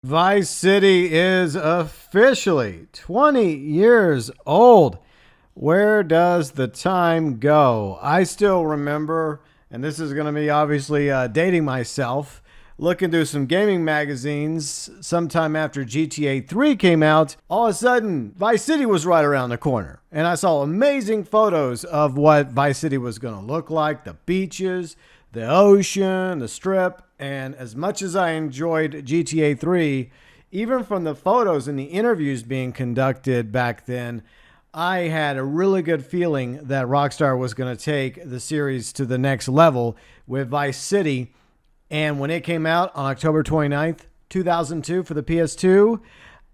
Vice City is officially 20 years old. Where does the time go? I still remember, and this is going to be obviously dating myself, looking through some gaming magazines sometime after GTA 3 came out. All of a sudden, Vice City was right around the corner. And I saw amazing photos of what Vice City was going to look like, the beaches, the ocean, the strip. And as much as I enjoyed GTA 3, even from the photos and the interviews being conducted back then, I had a really good feeling that Rockstar was going to take the series to the next level with Vice City. And when it came out on October 29th, 2002 for the PS2,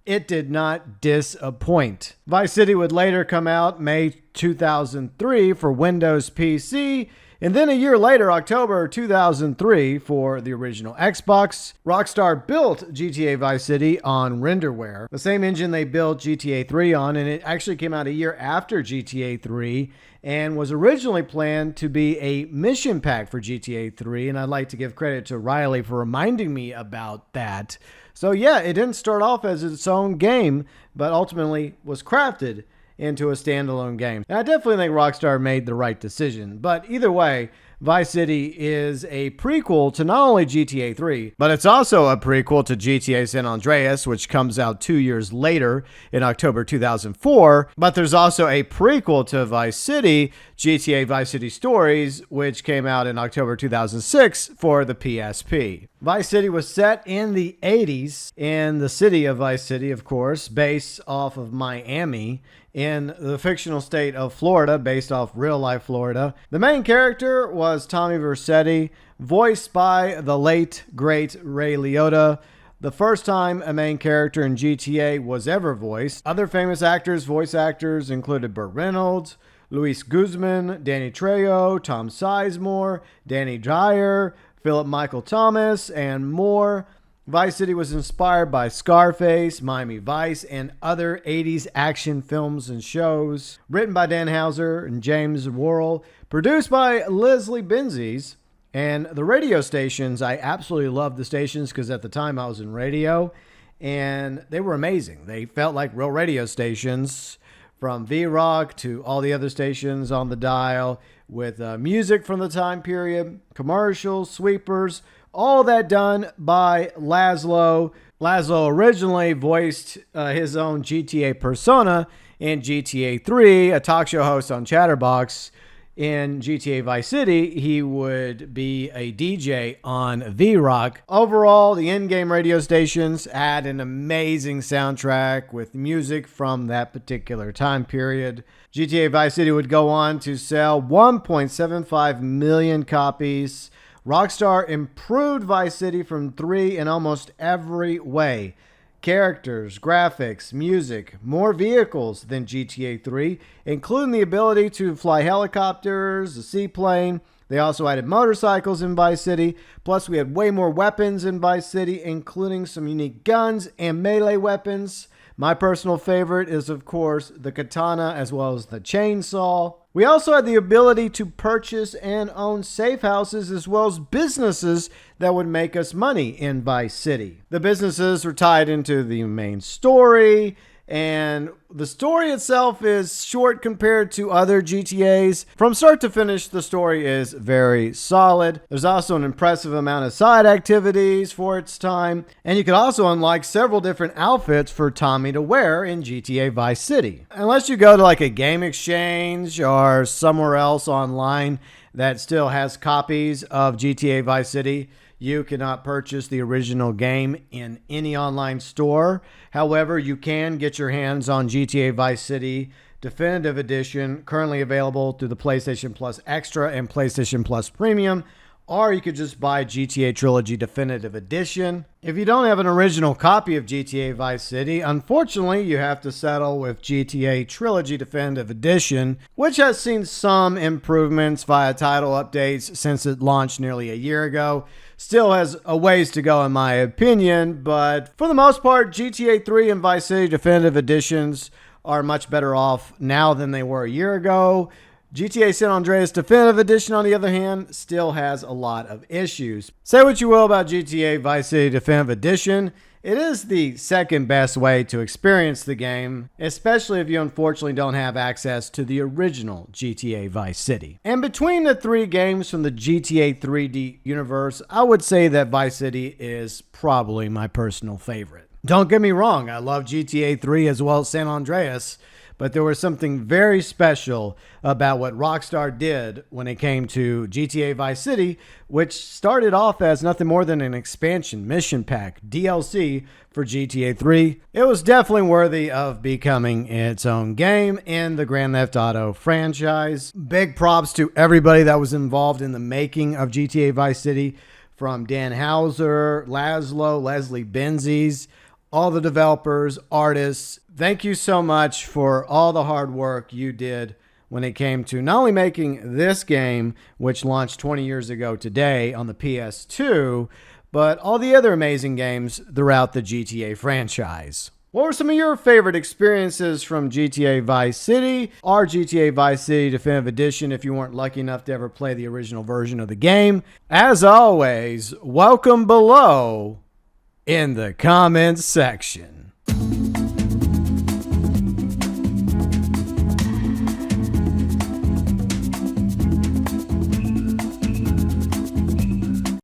it did not disappoint. Vice City would later come out May 2003 for Windows PC, and then a year later, October 2003, for the original Xbox. Rockstar built GTA Vice City on renderware, the same engine they built GTA 3 on, and it actually came out a year after GTA 3 and was originally planned to be a mission pack for GTA 3, and I'd like to give credit to Riley for reminding me about that. So yeah, it didn't start off as its own game, but ultimately was crafted into a standalone game. And I definitely think Rockstar made the right decision. But either way, Vice City is a prequel to not only GTA 3, but it's also a prequel to GTA San Andreas, which comes out 2 years later in October 2004. But there's also a prequel to Vice City, GTA Vice City Stories, which came out in October 2006 for the PSP. Vice City was set in the 80s in the city of Vice City, of course, based off of Miami, in the fictional state of Florida, based off real-life Florida. The main character was Tommy Vercetti, voiced by the late, great Ray Liotta. The first time a main character in GTA was ever voiced. Other famous voice actors included Burt Reynolds, Luis Guzman, Danny Trejo, Tom Sizemore, Danny Dyer, Philip Michael Thomas, and more. Vice City was inspired by Scarface, Miami Vice, and other 80s action films and shows. Written by Dan Houser and James Worrell. Produced by Leslie Benzies. And the radio stations, I absolutely loved the stations because at the time I was in radio. And they were amazing. They felt like real radio stations. From V-Rock to all the other stations on the dial. With music from the time period. Commercials, sweepers. All that done by Laszlo. Laszlo originally voiced his own GTA persona in GTA 3, a talk show host on Chatterbox. In GTA Vice City, he would be a DJ on V-Rock. Overall, the in-game radio stations had an amazing soundtrack with music from that particular time period. GTA Vice City would go on to sell 1.75 million copies. Rockstar improved Vice City from 3 in almost every way. Characters, graphics, music, more vehicles than GTA 3, including the ability to fly helicopters, a seaplane. They also added motorcycles in Vice City. Plus, we had way more weapons in Vice City, including some unique guns and melee weapons. My personal favorite is, of course, the katana as well as the chainsaw. We also had the ability to purchase and own safe houses as well as businesses that would make us money in Vice City. The businesses were tied into the main story, and the story itself is short compared to other GTAs. From start to finish, the story is very solid. There's also an impressive amount of side activities for its time, and you could also unlock several different outfits for Tommy to wear in GTA Vice City. Unless you go to like a game exchange or somewhere else online that still has copies of GTA Vice City, you cannot purchase the original game in any online store. However, you can get your hands on GTA Vice City Definitive Edition, currently available through the PlayStation Plus Extra and PlayStation Plus Premium, or you could just buy GTA Trilogy Definitive Edition. If you don't have an original copy of GTA Vice City, unfortunately, you have to settle with GTA Trilogy Definitive Edition, which has seen some improvements via title updates since it launched nearly a year ago. Still has a ways to go in my opinion, but for the most part, GTA 3 and Vice City Definitive Editions are much better off now than they were a year ago. GTA San Andreas Definitive Edition, on the other hand, still has a lot of issues. Say what you will about GTA Vice City Definitive Edition, It is the second best way to experience the game, especially if you unfortunately don't have access to the original GTA Vice City. And between the three games from the GTA 3D universe, I would say that Vice City is probably my personal favorite. Don't get me wrong, I love GTA 3 as well as San Andreas, but there was something very special about what Rockstar did when it came to GTA Vice City, which started off as nothing more than an expansion mission pack, DLC, for GTA 3. It was definitely worthy of becoming its own game in the Grand Theft Auto franchise. Big props to everybody that was involved in the making of GTA Vice City, from Dan Houser, Leslie Benzies, all the developers, artists. Thank you so much for all the hard work you did when it came to not only making this game, which launched 20 years ago today on the PS2, but all the other amazing games throughout the GTA franchise. What were some of your favorite experiences from GTA Vice City or GTA Vice City Definitive Edition if you weren't lucky enough to ever play the original version of the game? As always, welcome below in the comments section.